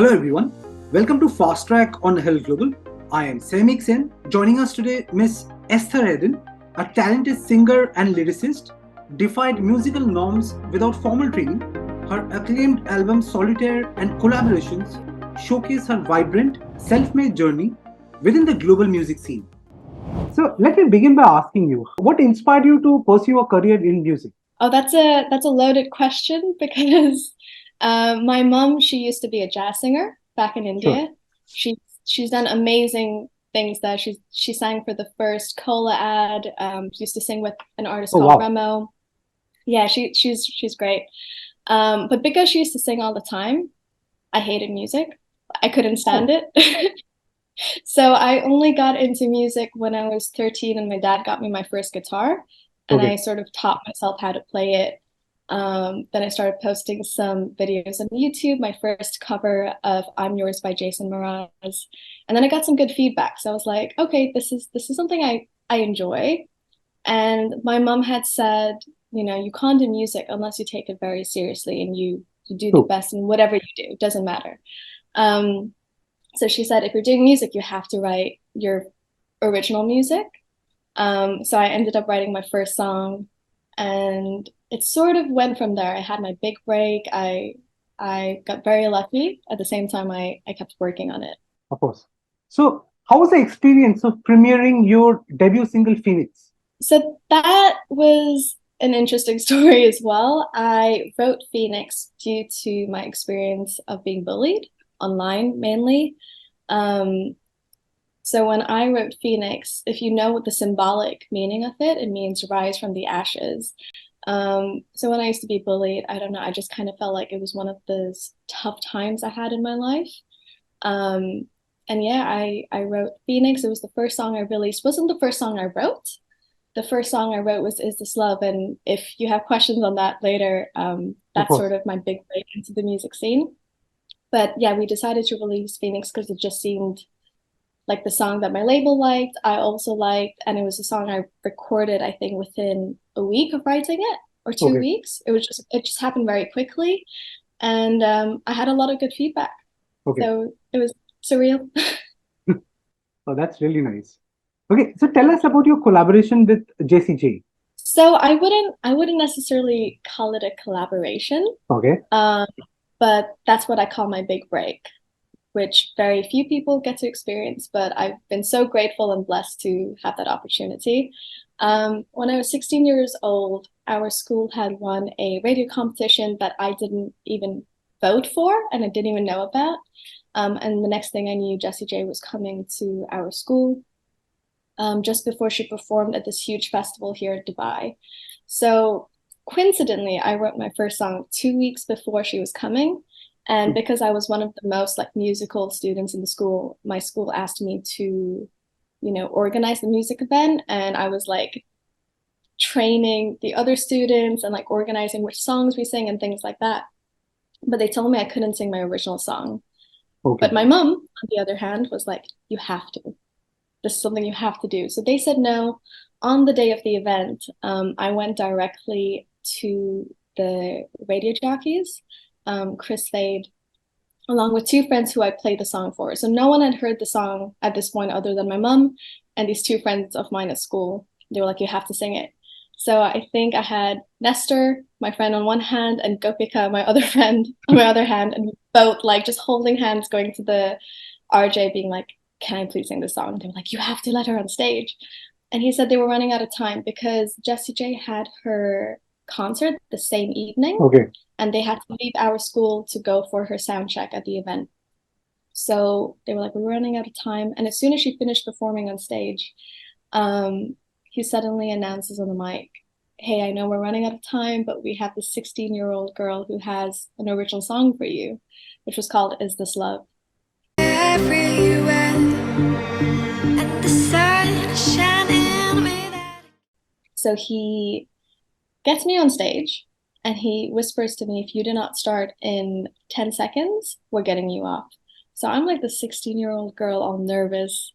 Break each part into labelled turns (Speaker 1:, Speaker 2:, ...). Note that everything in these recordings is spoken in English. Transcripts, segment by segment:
Speaker 1: Hello everyone, welcome to Fast Track on Herald Global. I am Saimik Sen. Joining us today, Miss Esther Eden, a talented singer and lyricist, defied musical norms without formal training. Her acclaimed albums Solitaire and collaborations showcase her vibrant, self-made journey within the global music scene. So let me begin by asking you, what inspired you to pursue a career in music?
Speaker 2: Oh, that's a loaded question because my mom, she used to be a jazz singer back in
Speaker 1: Sure.
Speaker 2: India. She she's done amazing things there. She sang for the first cola ad. She used to sing with an artist
Speaker 1: Oh
Speaker 2: called
Speaker 1: wow.
Speaker 2: Remo. Yeah, she's great. But because she used to sing all the time, I hated music. I couldn't stand
Speaker 1: Oh,
Speaker 2: it. So I only got into music when I was 13 and my dad got me my first guitar and
Speaker 1: okay.
Speaker 2: I sort of taught myself how to play it. Then I started posting some videos on YouTube, my first cover of I'm Yours by Jason Mraz. And then I got some good feedback. So I was like, okay, this is something I enjoy. And my mom had said, you can't do music unless you take it very seriously and you do the
Speaker 1: True.
Speaker 2: best in whatever you do. It doesn't matter. Um, so she said, if you're doing music, you have to write your original music. So I ended up writing my first song, and it sort of went from there. I had my big break. I got very lucky. At the same time, I kept working on it.
Speaker 1: Of course. So, how was the experience of premiering your debut single Phoenix?
Speaker 2: So that was an interesting story as well. I wrote Phoenix due to my experience of being bullied online mainly. Um, So when I wrote Phoenix, if you know what the symbolic meaning of it, it means rise from the ashes. So when I used to be bullied, I don't know, I just kind of felt like it was one of those tough times I had in my life. Um, and yeah, I wrote Phoenix. It was the first song I released. Wasn't the first song I wrote. The first song I wrote was Is This Love? And if you have questions on that later,
Speaker 1: Of
Speaker 2: that's
Speaker 1: course.
Speaker 2: sort of my big break into the music scene. But yeah, we decided to release Phoenix because it just seemed like the song that my label liked, I also liked, and it was a song I recorded, I think, within a week of writing it or two
Speaker 1: Okay.
Speaker 2: weeks. It just happened very quickly, and I had a lot of good feedback.
Speaker 1: Okay.
Speaker 2: So it was surreal.
Speaker 1: Oh, that's really nice. Okay. So, tell us about your collaboration with JCJ.
Speaker 2: So I wouldn't necessarily call it a collaboration,
Speaker 1: Okay.
Speaker 2: um, but that's what I call my big break, which very few people get to experience, but I've been so grateful and blessed to have that opportunity. When I was 16 years old, our school had won a radio competition that I didn't even vote for and I didn't even know about. And the next thing I knew, Jessie J was coming to our school just before she performed at this huge festival here at Dubai. So coincidentally, I wrote my first song 2 weeks before she was coming. And because I was one of the most like musical students in the school, my school asked me to, organize the music event. And I was like training the other students and like organizing which songs we sing and things like that. But they told me I couldn't sing my original song. But
Speaker 1: Okay.
Speaker 2: my mom, on the other hand, was like, you have to. This is something you have to do. So they said no. On the day of the event, I went directly to the radio jockeys, Chris Fade, along with two friends who I played the song for. So no one had heard the song at this point other than my mom and these two friends of mine at school. They were like, you have to sing it. So I think I had Nestor, my friend on one hand, and Gopika, my other friend, on my other hand, and both like just holding hands going to the RJ being like, can I please sing this song? And they were like, you have to let her on stage. And he said they were running out of time because Jessie J had her concert the same evening
Speaker 1: Okay.
Speaker 2: and they had to leave our school to go for her sound check at the event. So they were like, we're running out of time. And as soon as she finished performing on stage, he suddenly announces on the mic, hey, I know we're running out of time, but we have this 16-year-old girl who has an original song for you, which was called Is This Love? So he gets me on stage and he whispers to me, if you do not start in 10 seconds, we're getting you off. So I'm like the 16-year-old girl, all nervous,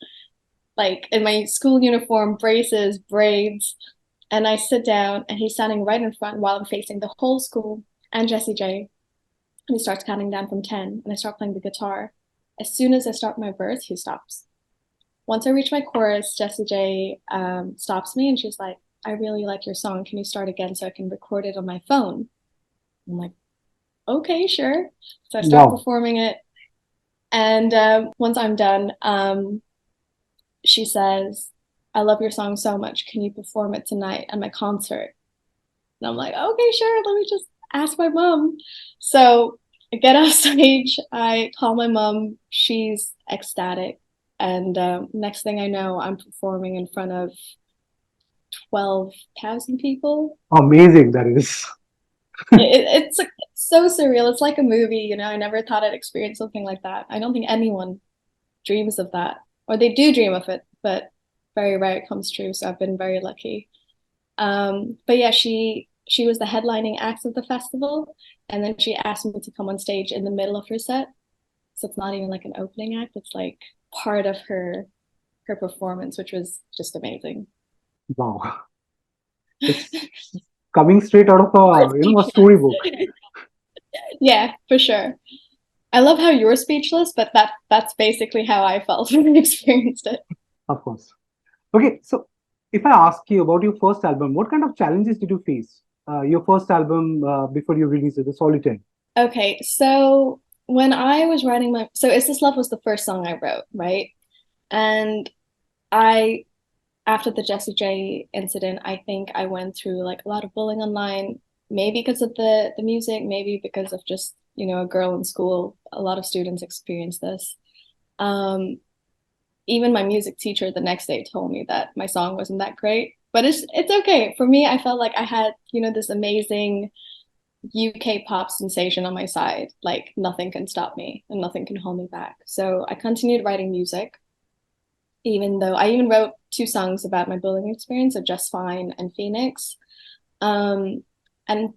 Speaker 2: like in my school uniform, braces, braids. And I sit down and he's standing right in front while I'm facing the whole school and Jessie J. And he starts counting down from 10, and I start playing the guitar. As soon as I start my verse, he stops. Once I reach my chorus, Jessie J stops me and she's like, I really like your song. Can you start again so I can record it on my phone? I'm like, okay, sure. So I start
Speaker 1: Wow.
Speaker 2: performing it. And once I'm done, she says, I love your song so much. Can you perform it tonight at my concert? And I'm like, okay, sure. Let me just ask my mom. So I get off stage. I call my mom. She's ecstatic. And next thing I know, I'm performing in front of 12,000 people.
Speaker 1: Amazing, that is.
Speaker 2: It's so surreal. It's like a movie, you know. I never thought I'd experience something like that. I don't think anyone dreams of that, or they do dream of it, but very rare it comes true. So I've been very lucky. But yeah, she was the headlining act of the festival, and then she asked me to come on stage in the middle of her set. So it's not even like an opening act; it's like part of her performance, which was just amazing.
Speaker 1: Wow. It's coming straight out of a storybook.
Speaker 2: Yeah, for sure. I love how you're speechless, but that's basically how I felt when I experienced it.
Speaker 1: Of course. Okay, so if I ask you about your first album, what kind of challenges did you face? Your first album before you released it, The Solitaire.
Speaker 2: Okay, so when I was writing so Is This Love was the first song I wrote, right? And I after the Jessie J incident, I think I went through like a lot of bullying online, maybe because of the music, maybe because of just, you know, a girl in school. A lot of students experience this. Um, Even my music teacher the next day told me that my song wasn't that great, but it's okay. For me, I felt like I had, you know, this amazing UK pop sensation on my side. Like nothing can stop me and nothing can hold me back. So I continued writing music, even though I even wrote two songs about my bullying experience, so Just Fine and Phoenix. Um, and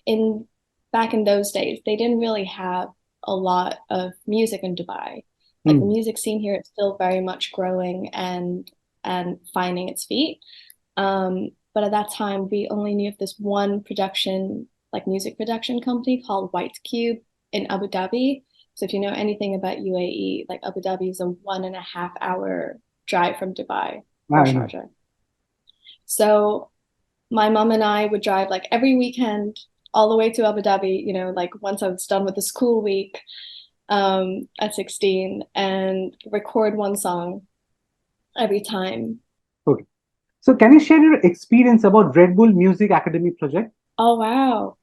Speaker 2: in back in those days, they didn't really have a lot of music in Dubai. Like the
Speaker 1: Hmm.
Speaker 2: music scene here is still very much growing and finding its feet. But at that time, we only knew of this one production, like music production company called White Cube in Abu Dhabi. So if you know anything about UAE, like Abu Dhabi is a 1.5 hour drive from Dubai or
Speaker 1: I know.
Speaker 2: Sharjah. So my mom and I would drive like every weekend all the way to Abu Dhabi, you know, like once I was done with the school week at 16 and record one song every time.
Speaker 1: Okay. So can you share your experience about Red Bull Music Academy project?
Speaker 2: Oh, wow.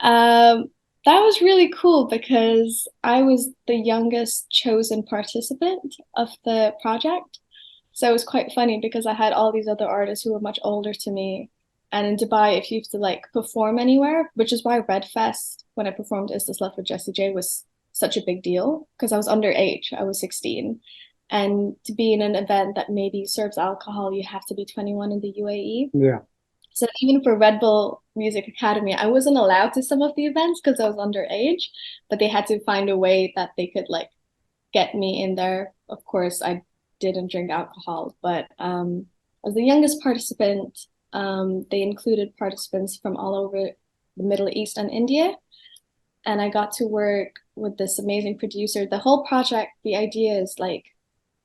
Speaker 2: Um, that was really cool because I was the youngest chosen participant of the project. So it was quite funny because I had all these other artists who were much older to me. And in Dubai, if you have to like perform anywhere, which is why Red Fest, when I performed Is This Love with Jessie J, was such a big deal because I was underage. I was 16. And to be in an event that maybe serves alcohol, you have to be 21 in the UAE.
Speaker 1: Yeah.
Speaker 2: So even for Red Bull Music Academy, I wasn't allowed to some of the events because I was underage, but they had to find a way that they could like get me in there. Of course, I didn't drink alcohol, but as the youngest participant, they included participants from all over the Middle East and India. And I got to work with this amazing producer. The whole project, the idea is like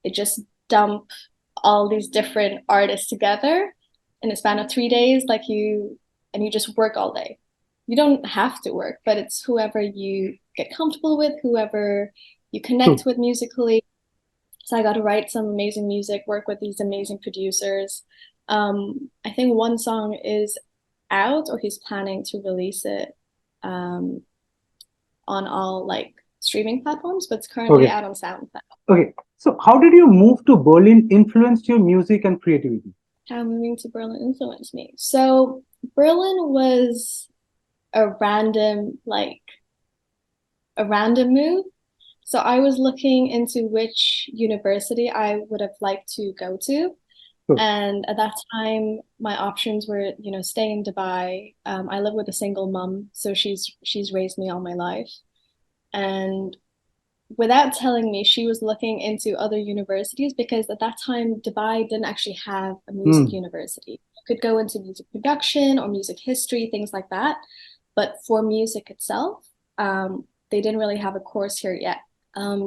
Speaker 2: they just dump all these different artists together in a span of 3 days, and you just work all day. You don't have to work, but it's whoever you get comfortable with, whoever you
Speaker 1: True.
Speaker 2: connect with musically. So I got to write some amazing music, work with these amazing producers. I think one song is out, or he's planning to release it um, on all like streaming platforms, but it's currently
Speaker 1: Okay.
Speaker 2: out on SoundCloud.
Speaker 1: Okay. So how did your move to Berlin influenced your music and creativity?
Speaker 2: How moving to Berlin influenced me. So Berlin was a random like a random move. So I was looking into which university I would have liked to go to.
Speaker 1: True.
Speaker 2: And at that time, my options were, you know, stay in Dubai. I live with a single mom, so she's raised me all my life. And without telling me, she was looking into other universities because at that time, Dubai didn't actually have a music
Speaker 1: Hmm.
Speaker 2: university. You could go into music production or music history, things like that. But for music itself, they didn't really have a course here yet.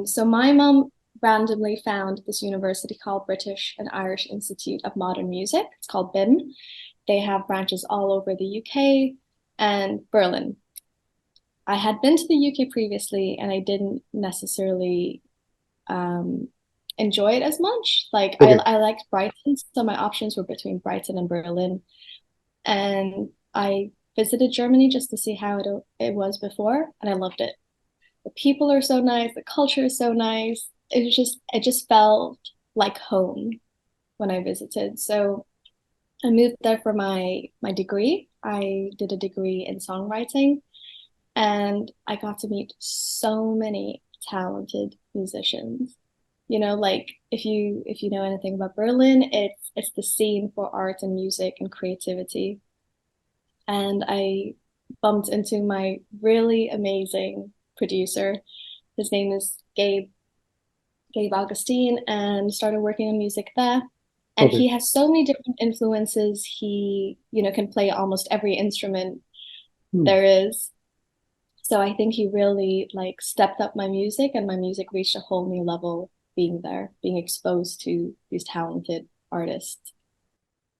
Speaker 2: So my mom randomly found this university called British and Irish Institute of Modern Music. It's called BIM. They have branches all over the UK and Berlin. I had been to the UK previously and I didn't necessarily enjoy it as much. Like
Speaker 1: Okay.
Speaker 2: I liked Brighton, so my options were between Brighton and Berlin. And I visited Germany just to see how it was before, and I loved it. The people are so nice, the culture is so nice. It just felt like home when I visited. So I moved there for my degree. I did a degree in songwriting, and I got to meet so many talented musicians. You know, like if you know anything about Berlin, it's the scene for art and music and creativity. And I bumped into my really amazing producer. His name is Gabe Augustine, and started working on music there. And
Speaker 1: Okay.
Speaker 2: he has so many different influences. He, you know, can play almost every instrument
Speaker 1: Hmm.
Speaker 2: there is. So I think he really like stepped up my music, and my music reached a whole new level being there, being exposed to these talented artists.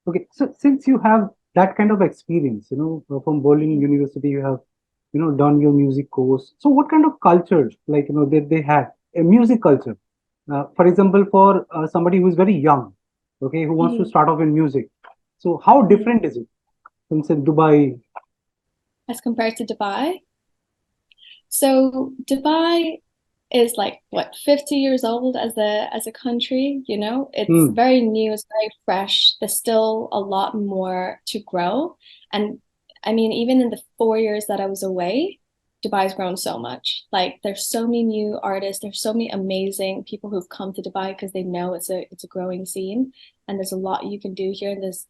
Speaker 1: Okay. So since you have that kind of experience, from Berlin University, you have, done your music course. So what kind of culture, like, they have a music culture? For example, for somebody who is very young, okay, who wants to
Speaker 2: Mhm.
Speaker 1: start off in music. So how
Speaker 2: Mhm.
Speaker 1: different is it from say Dubai?
Speaker 2: As compared to Dubai. So Dubai is like what 50 years old as a country, you know? It's
Speaker 1: Hmm.
Speaker 2: very new, it's very fresh. There's still a lot more to grow. And I mean, even in the 4 years that I was away, Dubai's grown so much. Like there's so many new artists, there's so many amazing people who've come to Dubai because they know it's a growing scene and there's a lot you can do here and there's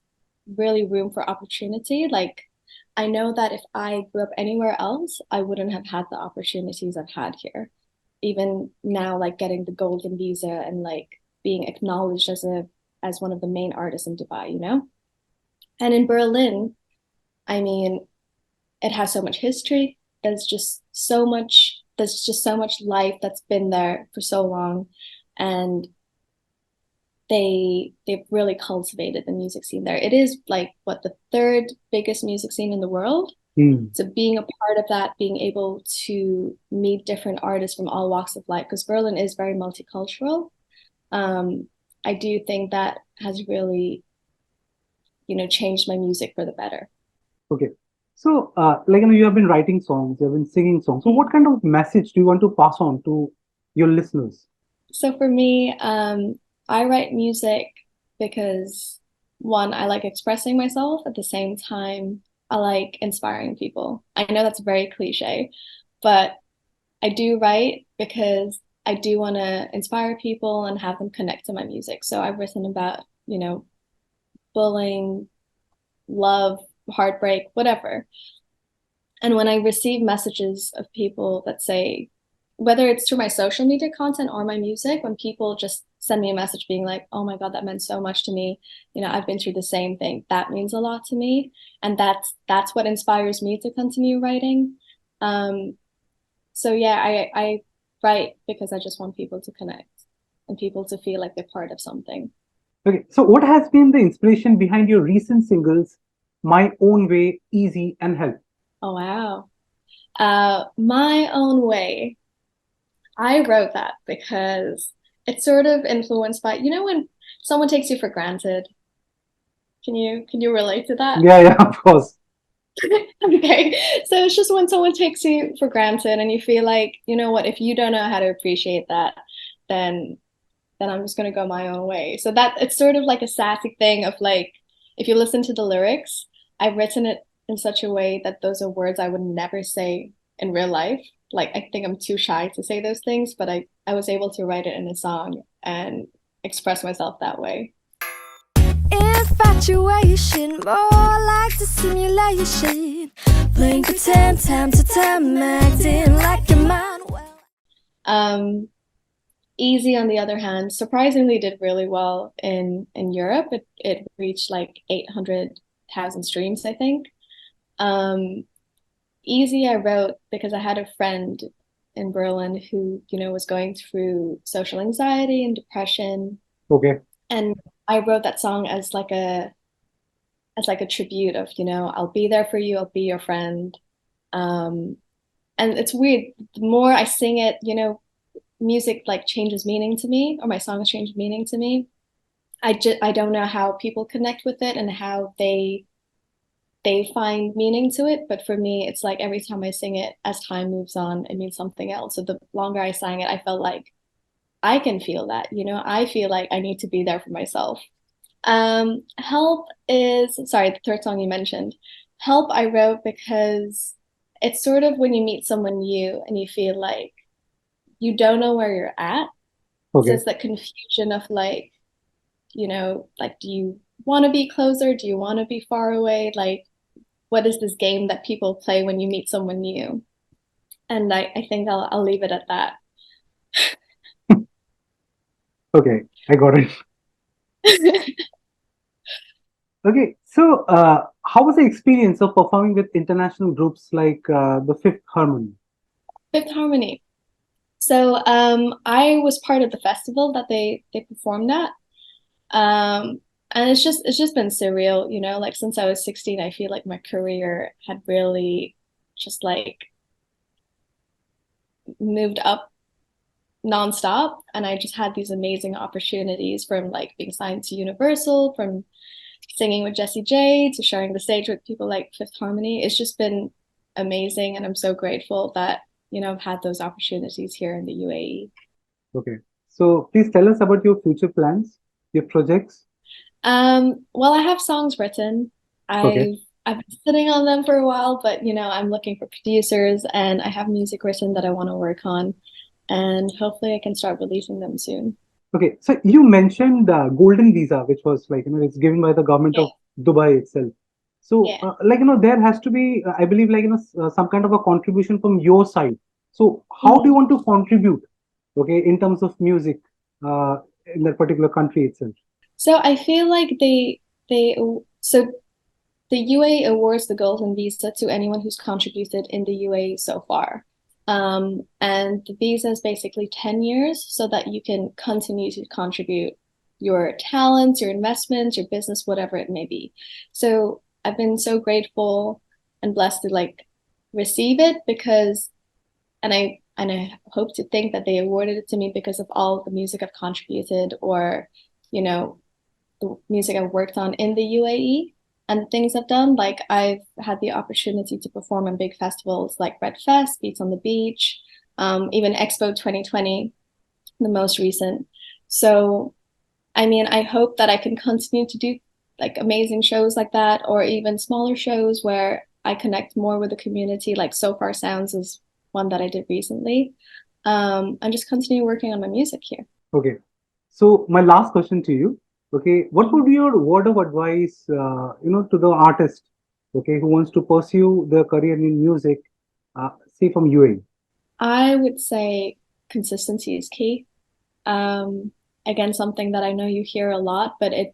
Speaker 2: really room for opportunity. Like I know that if I grew up anywhere else, I wouldn't have had the opportunities I've had here. Even now, like getting the golden visa and like being acknowledged as one of the main artists in Dubai, you know? And in Berlin, I mean, it has so much history. There's just so much life that's been there for so long. And they've really cultivated the music scene there. It is like what the third biggest music scene in the world.
Speaker 1: Hmm.
Speaker 2: So being a part of that, being able to meet different artists from all walks of life, because Berlin is very multicultural. Um, I do think that has really, you know, changed my music for the better.
Speaker 1: Okay. So, like, you have been writing songs, you have been singing songs. So, what
Speaker 2: Mhm.
Speaker 1: kind of message do you want to pass on to your listeners?
Speaker 2: So for me, I write music because one, I like expressing myself. At the same time, I like inspiring people. I know that's very cliche, but I do write because I do want to inspire people and have them connect to my music. So I've written about, you know, bullying, love, heartbreak, whatever. And when I receive messages of people that say, whether it's through my social media content or my music, when people just send me a message being like, oh my God, that meant so much to me. You know, I've been through the same thing. That means a lot to me. And that's what inspires me to continue writing. Um, so yeah, I write because I just want people to connect and people to feel like they're part of something.
Speaker 1: Okay. So, what has been the inspiration behind your recent singles, My Own Way, Easy, and Help?
Speaker 2: Oh wow. My own way. I wrote that because it's sort of influenced by, you know, when someone takes you for granted. Can you relate to that?
Speaker 1: Yeah, yeah, of course.
Speaker 2: Okay. So it's just when someone takes you for granted and you feel like, you know what, if you don't know how to appreciate that, then I'm just gonna go my own way. So that it's sort of like a sassy thing of like, if you listen to the lyrics, I've written it in such a way that those are words I would never say in real life. Like I think I'm too shy to say those things, but I was able to write it in a song and express myself that way.
Speaker 3: Infatuation, more like the simulation. Playing pretend time to time, acting like your mind well.
Speaker 2: Um, Easy, on the other hand, surprisingly did really well in Europe. It reached like 800,000 streams, I think. Um, Easy I wrote because I had a friend in Berlin who, was going through social anxiety and depression.
Speaker 1: Okay.
Speaker 2: And I wrote that song as like a tribute of, I'll be there for you, I'll be your friend. Um, and it's weird. The more I sing it, music like changes meaning to me, or my songs change meaning to me. I don't know how people connect with it and how they find meaning to it. But for me, it's like every time I sing it, as time moves on, it means something else. So the longer I sang it, I felt like I can feel that, I feel like I need to be there for myself. Help is, sorry, the third song you mentioned. Help I wrote because it's sort of when you meet someone new and you feel like you don't know where you're at. So
Speaker 1: Okay.
Speaker 2: it's that confusion of like, like, do you want to be closer? Do you want to be far away? Like, what is this game that people play when you meet someone new? And I think I'll leave it at that.
Speaker 1: Okay, I got it. Okay, so how was the experience of performing with international groups like the Fifth Harmony?
Speaker 2: Fifth Harmony. So I was part of the festival that they performed at. And it's just been surreal, like since I was 16, I feel like my career had really just like moved up nonstop. And I just had these amazing opportunities from like being signed to Universal, from singing with Jessie J to sharing the stage with people like Fifth Harmony. It's just been amazing. And I'm so grateful that, I've had those opportunities here in the UAE.
Speaker 1: Okay, so please tell us about your future plans, your projects.
Speaker 2: Well, I have songs written.
Speaker 1: Okay,
Speaker 2: I've been sitting on them for a while, but I'm looking for producers and I have music written that I want to work on, and hopefully I can start releasing them soon.
Speaker 1: okay. So you mentioned Golden Visa, which was like, it's given by the government
Speaker 2: Yeah,
Speaker 1: of Dubai itself. So,
Speaker 2: yeah.
Speaker 1: there has to be, I believe, some kind of a contribution from your side. So, how do
Speaker 2: Mhm.
Speaker 1: you want to contribute, okay, in terms of music, uh, in that particular country itself?
Speaker 2: So I feel like they so the UAE awards the Golden Visa to anyone who's contributed in the UAE so far. And the visa is basically 10 years so that you can continue to contribute your talents, your investments, your business, whatever it may be. So I've been so grateful and blessed to like receive it because, and I hope to think that they awarded it to me because of all the music I've contributed, or, you know, the music I've worked on in the UAE and things I've done. Like I've had the opportunity to perform in big festivals like Red Fest, Beats on the Beach, even Expo 2020, the most recent. So, I mean, I hope that I can continue to do like amazing shows like that, or even smaller shows where I connect more with the community. Like So Far Sounds is one that I did recently. And just continue working on my music here.
Speaker 1: Okay. So my last question to you, okay, what
Speaker 2: Mhm.
Speaker 1: would be your word of advice, to the artist, okay, who wants to pursue their career in music, say from UAE?
Speaker 2: I would say consistency is key. Um, Again, something that I know you hear a lot, but it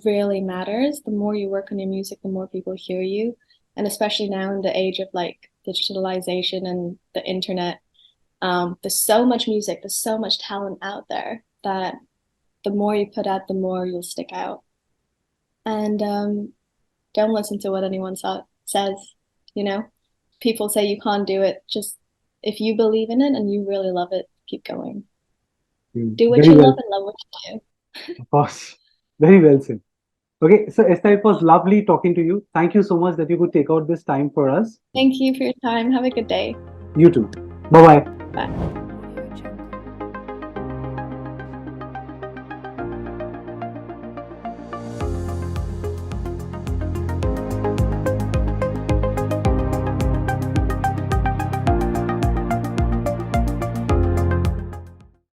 Speaker 2: really matters. The more you work on your music, the more people hear you. And especially now in the age of like digitalization and the internet, there's so much music, there's so much talent out there that the more you put out, the more you'll stick out. And don't listen to what anyone says, you know? People say you can't do it. Just if you believe in it and you really love it, keep going. Do what
Speaker 1: Very
Speaker 2: you
Speaker 1: well,
Speaker 2: love and love what you do.
Speaker 1: of course. Very well said. Okay, so Esther, it was lovely talking to you. Thank you so much that you could take out this time for us.
Speaker 2: Thank you for your time. Have a good day.
Speaker 1: You too. Bye bye.
Speaker 2: Bye.